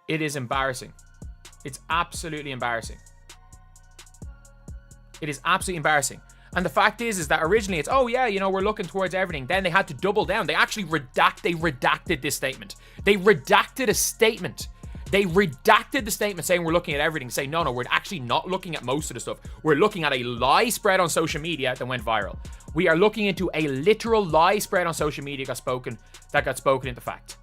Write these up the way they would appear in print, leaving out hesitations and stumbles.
It is embarrassing. It's absolutely embarrassing. It is absolutely embarrassing. And the fact is that originally it's, oh yeah, you know, we're looking towards everything. Then they had to double down. They actually redacted this statement. They redacted a statement. They redacted the statement saying we're looking at everything, saying, no, we're actually not looking at most of the stuff. We're looking at a lie spread on social media that went viral. We are looking into a literal lie spread on social media that got spoken into fact.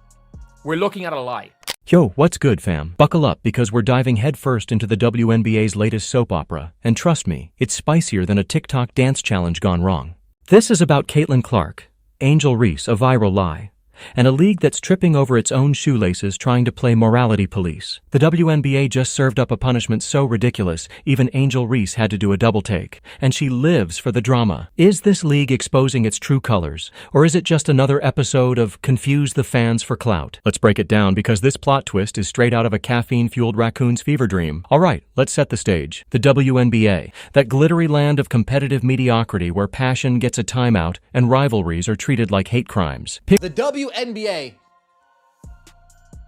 We're looking at a lie. Yo, what's good, fam? Buckle up because we're diving headfirst into the WNBA's latest soap opera, and trust me, it's spicier than a TikTok dance challenge gone wrong. This is about Caitlyn Clark, Angel Reese, a viral lie, and a league that's tripping over its own shoelaces trying to play morality police. The WNBA just served up a punishment so ridiculous, even Angel Reese had to do a double take, and she lives for the drama. Is this league exposing its true colors, or is it just another episode of Confuse the Fans for clout? Let's break it down because this plot twist is straight out of a caffeine-fueled raccoon's fever dream. Alright, let's set the stage. The WNBA, that glittery land of competitive mediocrity where passion gets a timeout and rivalries are treated like hate crimes. The WNBA,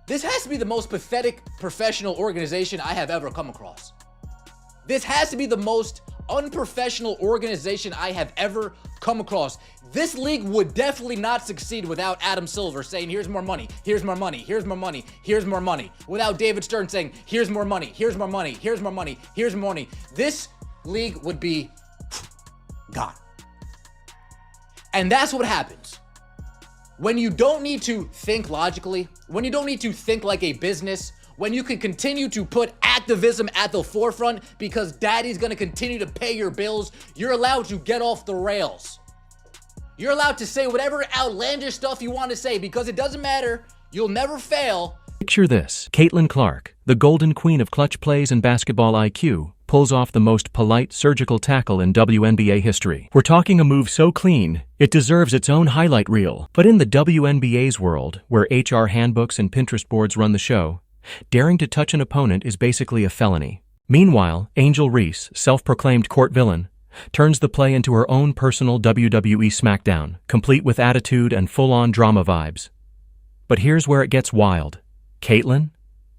this has to be the most pathetic professional organization I have ever come across. This has to be the most unprofessional organization I have ever come across. This league would definitely not succeed without Adam Silver saying, here's more money, here's more money, here's more money, here's more money. Without David Stern saying, here's more money, here's more money, here's more money, here's more money. This league would be gone. And that's what happens when you don't need to think logically, when you don't need to think like a business, when you can continue to put activism at the forefront because daddy's gonna continue to pay your bills. You're allowed to get off the rails. You're allowed to say whatever outlandish stuff you want to say because it doesn't matter. You'll never fail. Picture this. Caitlyn Clark, the golden queen of clutch plays and basketball IQ, pulls off the most polite surgical tackle in WNBA history. We're talking a move so clean, it deserves its own highlight reel. But in the WNBA's world, where HR handbooks and Pinterest boards run the show, daring to touch an opponent is basically a felony. Meanwhile, Angel Reese, self-proclaimed court villain, turns the play into her own personal WWE SmackDown, complete with attitude and full-on drama vibes. But here's where it gets wild. Caitlyn?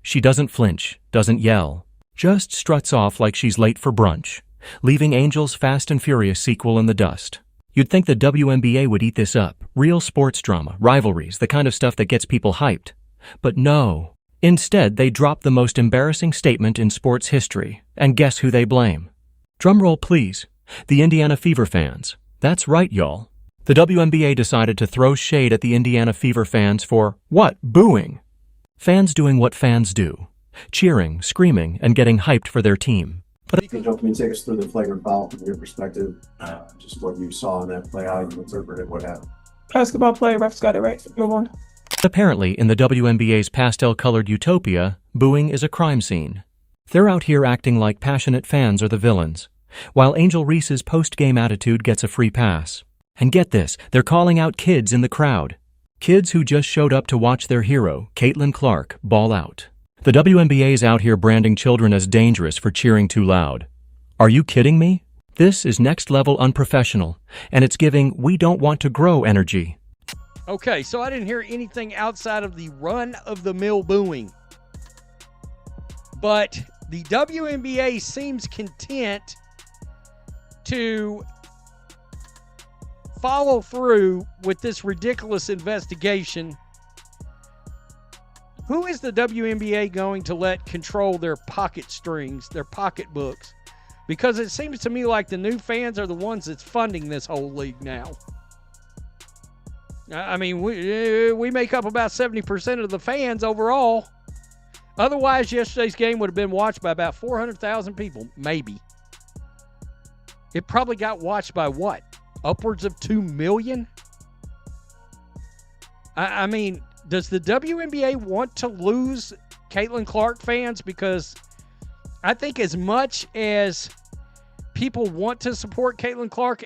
She doesn't flinch, doesn't yell, just struts off like she's late for brunch, leaving Angel's Fast and Furious sequel in the dust. You'd think the WNBA would eat this up. Real sports drama, rivalries, the kind of stuff that gets people hyped. But no. Instead, they drop the most embarrassing statement in sports history. And guess who they blame? Drumroll, please. The Indiana Fever fans. That's right, y'all. The WNBA decided to throw shade at the Indiana Fever fans for, what? Booing. Fans doing what fans do. Cheering, screaming, and getting hyped for their team. Can you take us through the flagrant foul from your perspective? Just what you saw in that play, how you interpreted what happened. Basketball play, refs got it right. Move on. Apparently, in the WNBA's pastel-colored utopia, booing is a crime scene. They're out here acting like passionate fans are the villains, while Angel Reese's post-game attitude gets a free pass. And get this, they're calling out kids in the crowd. Kids who just showed up to watch their hero, Caitlyn Clark, ball out. The WNBA's out here branding children as dangerous for cheering too loud. Are you kidding me? This is next-level unprofessional, and it's giving we don't want to grow energy. Okay, so I didn't hear anything outside of the run-of-the-mill booing. But the WNBA seems content to follow through with this ridiculous investigation. Who is the WNBA going to let control their pocket strings, their pocketbooks? Because it seems to me like the new fans are the ones that's funding this whole league now. I mean, we make up about 70% of the fans overall. Otherwise, yesterday's game would have been watched by about 400,000 people, maybe. It probably got watched by what? Upwards of 2 million? I mean, does the WNBA want to lose Caitlyn Clark fans? Because I think as much as people want to support Caitlyn Clark...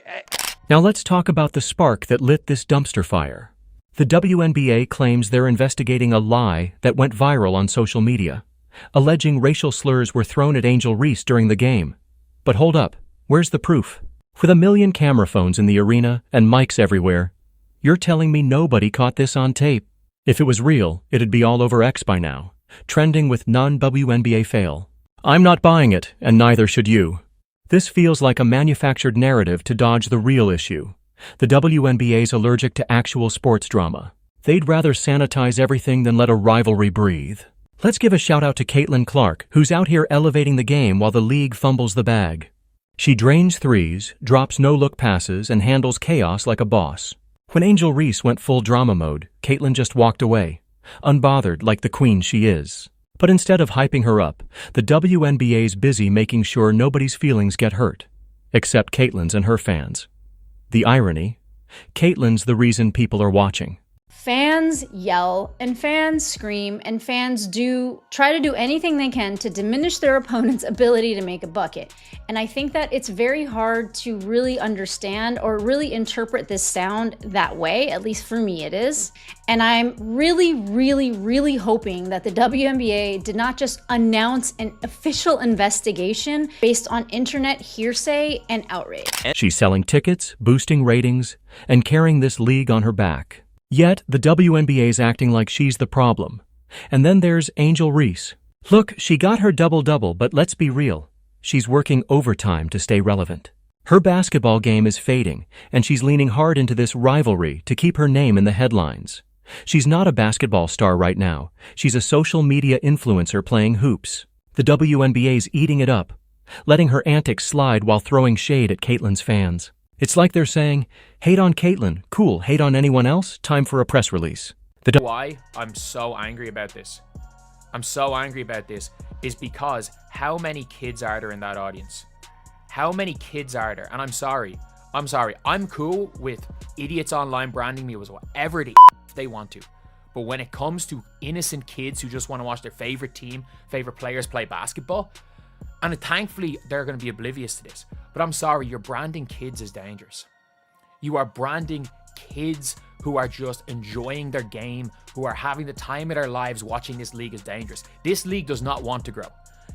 Now let's talk about the spark that lit this dumpster fire. The WNBA claims they're investigating a lie that went viral on social media, alleging racial slurs were thrown at Angel Reese during the game. But hold up, where's the proof? With a million camera phones in the arena and mics everywhere, you're telling me nobody caught this on tape? If it was real, it'd be all over X by now. trending with non-WNBA fail. I'm not buying it, and neither should you. This feels like a manufactured narrative to dodge the real issue. The WNBA's allergic to actual sports drama. They'd rather sanitize everything than let a rivalry breathe. Let's give a shout out to Caitlyn Clark, who's out here elevating the game while the league fumbles the bag. She drains threes, drops no-look passes, and handles chaos like a boss. When Angel Reese went full drama mode, Caitlyn just walked away, unbothered like the queen she is. But instead of hyping her up, the WNBA's busy making sure nobody's feelings get hurt, except Caitlyn's and her fans. The irony? Caitlyn's the reason people are watching. Fans yell and fans scream and fans try to do anything they can to diminish their opponent's ability to make a bucket. And I think that it's very hard to really understand or really interpret this sound that way, at least for me it is. And I'm really hoping that the WNBA did not just announce an official investigation based on internet hearsay and outrage. She's selling tickets, boosting ratings, and carrying this league on her back. Yet, the WNBA's acting like she's the problem. And then there's Angel Reese. Look, she got her double-double, but let's be real. She's working overtime to stay relevant. Her basketball game is fading, and she's leaning hard into this rivalry to keep her name in the headlines. She's not a basketball star right now. She's a social media influencer playing hoops. The WNBA's eating it up, letting her antics slide while throwing shade at Caitlyn's fans. It's like they're saying, hate on Caitlyn, cool, hate on anyone else, time for a press release. Why I'm so angry about this? Is because how many kids are there in that audience? How many kids are there? And I'm sorry. I'm cool with idiots online branding me as whatever they want to. But when it comes to innocent kids who just want to watch their favorite team, favorite players play basketball, and thankfully they're going to be oblivious to this. But I'm sorry, you're branding kids as dangerous. You are branding kids who are just enjoying their game, who are having the time of their lives watching this league as dangerous. This league does not want to grow.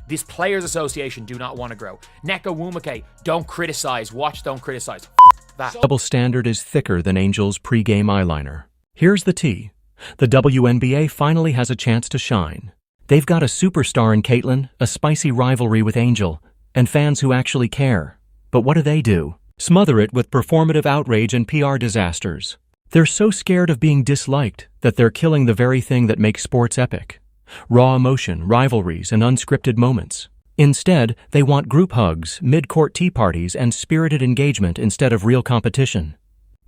This Players Association do not want to grow. Neko Wumake, don't criticize. Watch, don't criticize. That. Double standard is thicker than Angel's pre-game eyeliner. Here's the tea. The WNBA finally has a chance to shine. They've got a superstar in Caitlyn, a spicy rivalry with Angel, and fans who actually care. But what do? Smother it with performative outrage and PR disasters. They're so scared of being disliked that they're killing the very thing that makes sports epic. Raw emotion, rivalries, and unscripted moments. Instead, they want group hugs, mid-court tea parties, and spirited engagement instead of real competition.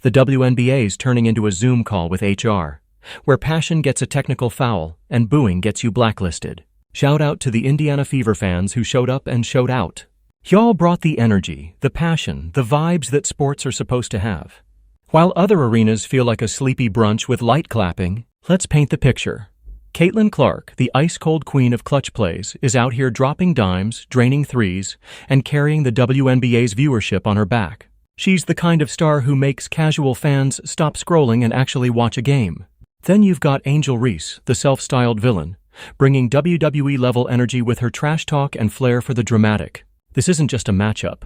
The WNBA's turning into a Zoom call with HR, where passion gets a technical foul and booing gets you blacklisted. Shout out to the Indiana Fever fans who showed up and showed out. Y'all brought the energy, the passion, the vibes that sports are supposed to have. While other arenas feel like a sleepy brunch with light clapping, let's paint the picture. Caitlyn Clark, the ice-cold queen of clutch plays, is out here dropping dimes, draining threes, and carrying the WNBA's viewership on her back. She's the kind of star who makes casual fans stop scrolling and actually watch a game. Then you've got Angel Reese, the self-styled villain, bringing WWE-level energy with her trash talk and flair for the dramatic. This isn't just a matchup.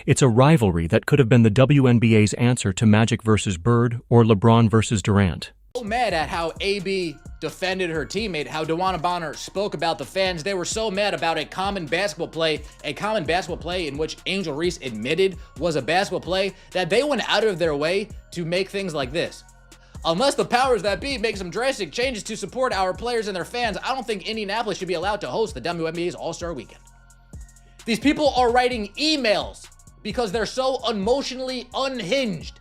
It's a rivalry that could have been the WNBA's answer to Magic versus Bird or LeBron versus Durant. So mad at how AB defended her teammate, how DeWanna Bonner spoke about the fans. They were so mad about a common basketball play in which Angel Reese admitted was a basketball play, that they went out of their way to make things like this. Unless the powers that be make some drastic changes to support our players and their fans, I don't think Indianapolis should be allowed to host the WNBA's All-Star Weekend. These people are writing emails because they're so emotionally unhinged.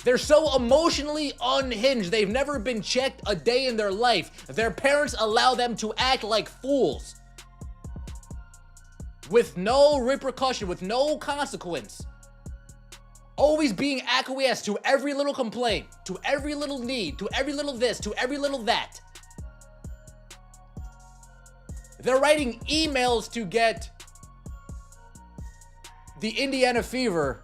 They're so emotionally unhinged. They've never been checked a day in their life. Their parents allow them to act like fools with no repercussion, with no consequence. Always being acquiesced to every little complaint, to every little need, to every little this, to every little that. They're writing emails to get the Indiana Fever.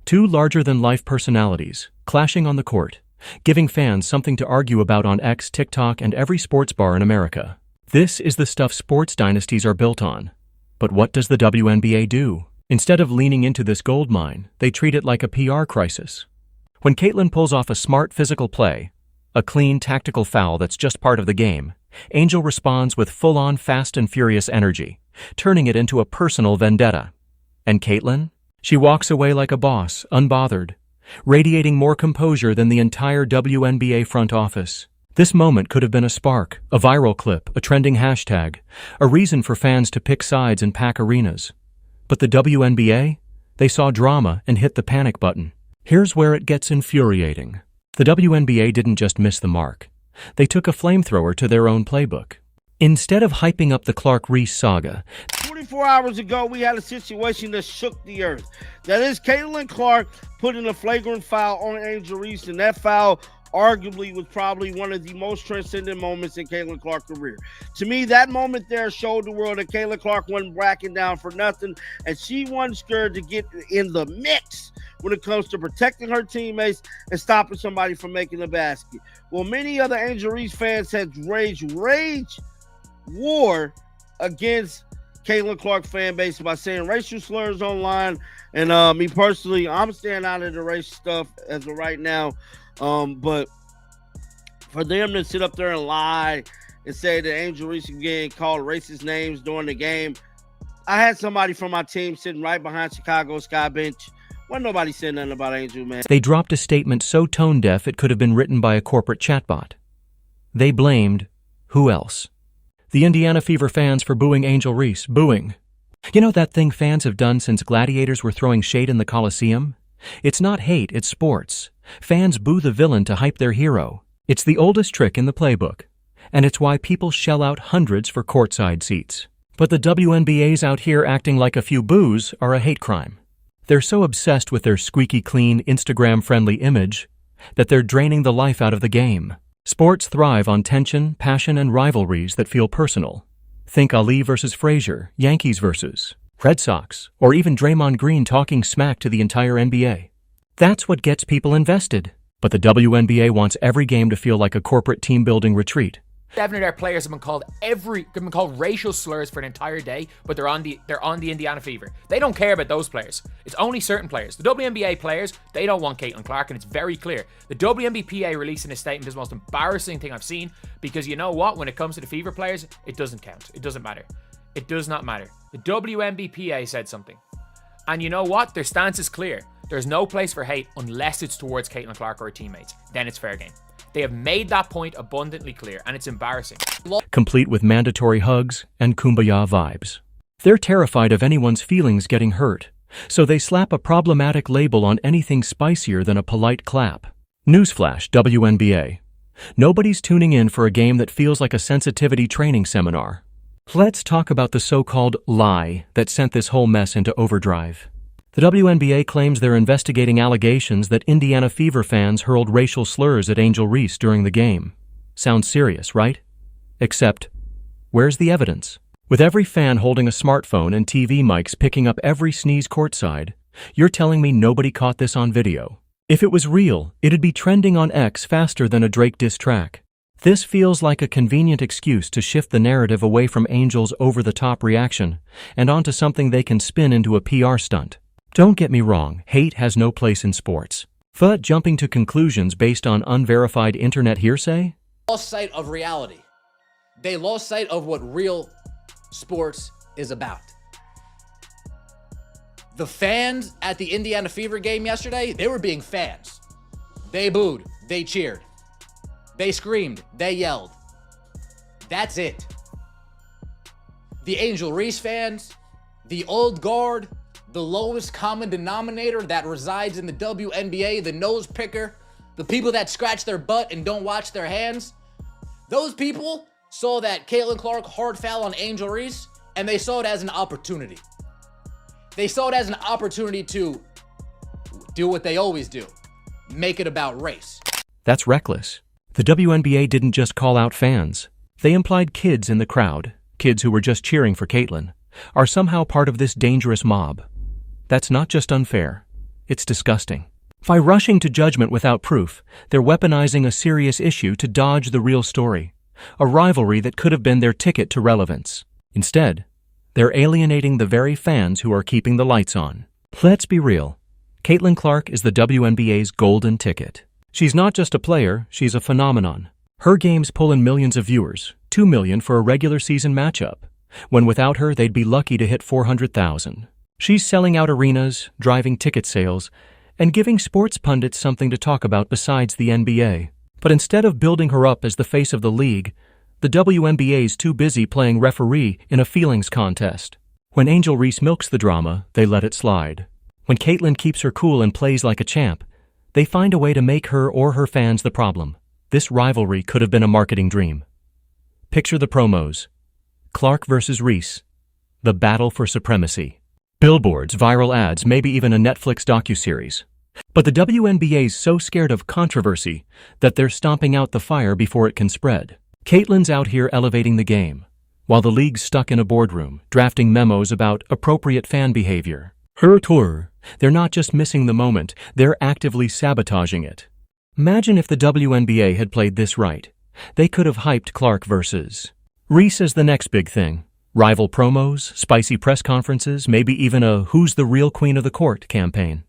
Two larger-than-life personalities, clashing on the court, giving fans something to argue about on X, TikTok, and every sports bar in America. This is the stuff sports dynasties are built on. But what does the WNBA do? Instead of leaning into this gold mine, they treat it like a PR crisis. When Caitlyn pulls off a smart physical play, a clean tactical foul that's just part of the game, Angel responds with full-on fast and furious energy, turning it into a personal vendetta. And Caitlyn? She walks away like a boss, unbothered, radiating more composure than the entire WNBA front office. This moment could have been a spark, a viral clip, a trending hashtag, a reason for fans to pick sides and pack arenas. But the WNBA? They saw drama and hit the panic button. Here's where it gets infuriating. The WNBA didn't just miss the mark. They took a flamethrower to their own playbook. Instead of hyping up the Clark-Reese saga, 24 hours ago, we had a situation that shook the earth. That is Caitlyn Clark putting a flagrant foul on Angel Reese, and that foul arguably was probably one of the most transcendent moments in Caitlyn Clark's career. To me, that moment there showed the world that Caitlyn Clark wasn't backing down for nothing, and she wasn't scared to get in the mix when it comes to protecting her teammates and stopping somebody from making a basket. Well, many other Angel Reese fans had rage war against Caitlyn Clark fan base by saying racial slurs online. And me personally, I'm staying out of the race stuff as of right now. But for them to sit up there and lie and say that Angel Reese again called racist names during the game, I had somebody from my team sitting right behind Chicago Sky bench. Wasn't nobody saying nothing about Angel, man. they dropped a statement so tone-deaf it could have been written by a corporate chatbot. They blamed who else? The Indiana Fever fans for booing Angel Reese. Booing. You know that thing fans have done since gladiators were throwing shade in the Coliseum? It's not hate, it's sports. Fans boo the villain to hype their hero. It's the oldest trick in the playbook, and it's why people shell out hundreds for courtside seats. But the WNBA's out here acting like a few boos are a hate crime. They're so obsessed with their squeaky clean, Instagram-friendly image that they're draining the life out of the game. Sports thrive on tension, passion, and rivalries that feel personal. Think Ali versus Frazier, Yankees versus Red Sox, or even Draymond Green talking smack to the entire NBA. That's what gets people invested. But the WNBA wants every game to feel like a corporate team-building retreat. 7 of their players have been called racial slurs for an entire day, but they're on the Indiana Fever. They don't care about those players. It's only certain players. The WNBA players, they don't want Caitlyn Clark, and it's very clear. The WNBPA releasing a statement is the most embarrassing thing I've seen, because you know what? When it comes to the Fever players, it doesn't count. It doesn't matter. It does not matter. The WNBPA said something. And you know what? Their stance is clear. There's no place for hate unless it's towards Caitlyn Clark or her teammates. Then it's fair game. They have made that point abundantly clear, and it's embarrassing. Complete with mandatory hugs and kumbaya vibes. They're terrified of anyone's feelings getting hurt, so they slap a problematic label on anything spicier than a polite clap. Newsflash, WNBA. Nobody's tuning in for a game that feels like a sensitivity training seminar. Let's talk about the so-called lie that sent this whole mess into overdrive. The WNBA claims they're investigating allegations that Indiana Fever fans hurled racial slurs at Angel Reese during the game. Sounds serious, right? Except, where's the evidence? With every fan holding a smartphone and TV mics picking up every sneeze courtside, you're telling me nobody caught this on video. If it was real, it'd be trending on X faster than a Drake diss track. This feels like a convenient excuse to shift the narrative away from Angel's over-the-top reaction and onto something they can spin into a PR stunt. Don't get me wrong, hate has no place in sports. But jumping to conclusions based on unverified internet hearsay? Lost sight of reality. They lost sight of what real sports is about. The fans at the Indiana Fever game yesterday, they were being fans. They booed, they cheered, they screamed, they yelled. That's it. The Angel Reese fans, the old guard, the lowest common denominator that resides in the WNBA, the nose picker, the people that scratch their butt and don't wash their hands, those people saw that Caitlyn Clark hard foul on Angel Reese, and they saw it as an opportunity. They saw it as an opportunity to do what they always do, make it about race. That's reckless. The WNBA didn't just call out fans. They implied kids in the crowd, kids who were just cheering for Caitlyn, are somehow part of this dangerous mob. That's not just unfair, it's disgusting. By rushing to judgment without proof, they're weaponizing a serious issue to dodge the real story, a rivalry that could have been their ticket to relevance. Instead, they're alienating the very fans who are keeping the lights on. Let's be real. Caitlyn Clark is the WNBA's golden ticket. She's not just a player, she's a phenomenon. Her games pull in millions of viewers, 2 million for a regular season matchup, when without her they'd be lucky to hit 400,000. She's selling out arenas, driving ticket sales, and giving sports pundits something to talk about besides the NBA. But instead of building her up as the face of the league, the WNBA's too busy playing referee in a feelings contest. When Angel Reese milks the drama, they let it slide. When Caitlyn keeps her cool and plays like a champ, they find a way to make her or her fans the problem. This rivalry could have been a marketing dream. Picture the promos. Clark versus Reese. The battle for supremacy. Billboards, viral ads, maybe even a Netflix docuseries. But the WNBA's so scared of controversy that they're stomping out the fire before it can spread. Caitlyn's out here elevating the game, while the league's stuck in a boardroom, drafting memos about appropriate fan behavior. Her tour. They're not just missing the moment, they're actively sabotaging it. Imagine if the WNBA had played this right. They could have hyped Clark versus Reese as the next big thing. Rival promos, spicy press conferences, maybe even a "Who's the real queen of the court" campaign.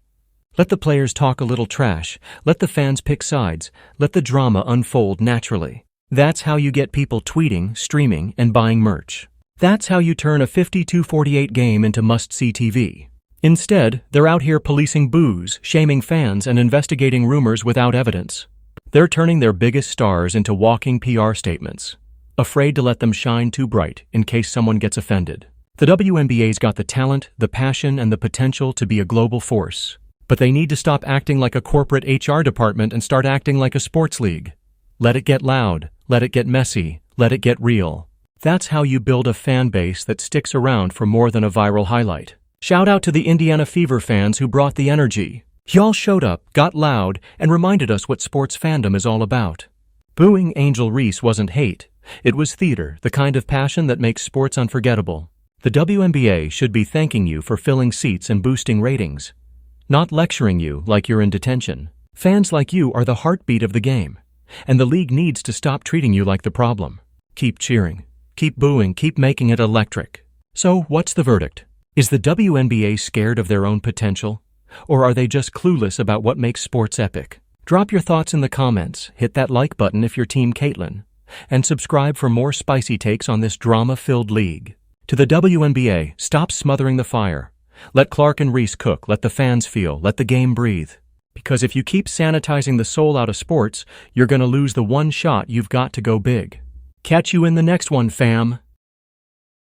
Let the players talk a little trash, let the fans pick sides, let the drama unfold naturally. That's how you get people tweeting, streaming, and buying merch. That's how you turn a 52-48 game into must-see TV. Instead, they're out here policing boos, shaming fans, and investigating rumors without evidence. They're turning their biggest stars into walking PR statements, afraid to let them shine too bright in case someone gets offended. The WNBA's got the talent, the passion, and the potential to be a global force. But they need to stop acting like a corporate HR department and start acting like a sports league. Let it get loud, let it get messy, let it get real. That's how you build a fan base that sticks around for more than a viral highlight. Shout out to the Indiana Fever fans who brought the energy. Y'all showed up, got loud, and reminded us what sports fandom is all about. Booing Angel Reese wasn't hate. It was theater, the kind of passion that makes sports unforgettable. The WNBA should be thanking you for filling seats and boosting ratings, not lecturing you like you're in detention. Fans like you are the heartbeat of the game, and the league needs to stop treating you like the problem. Keep cheering, keep booing, keep making it electric. So, what's the verdict? Is the WNBA scared of their own potential? Or are they just clueless about what makes sports epic? Drop your thoughts in the comments, hit that like button if you're Team Caitlyn, and subscribe for more spicy takes on this drama-filled league. To the WNBA, stop smothering the fire. Let Clark and Reese cook, let the fans feel, let the game breathe. Because if you keep sanitizing the soul out of sports, you're gonna lose the one shot you've got to go big. Catch you in the next one, fam.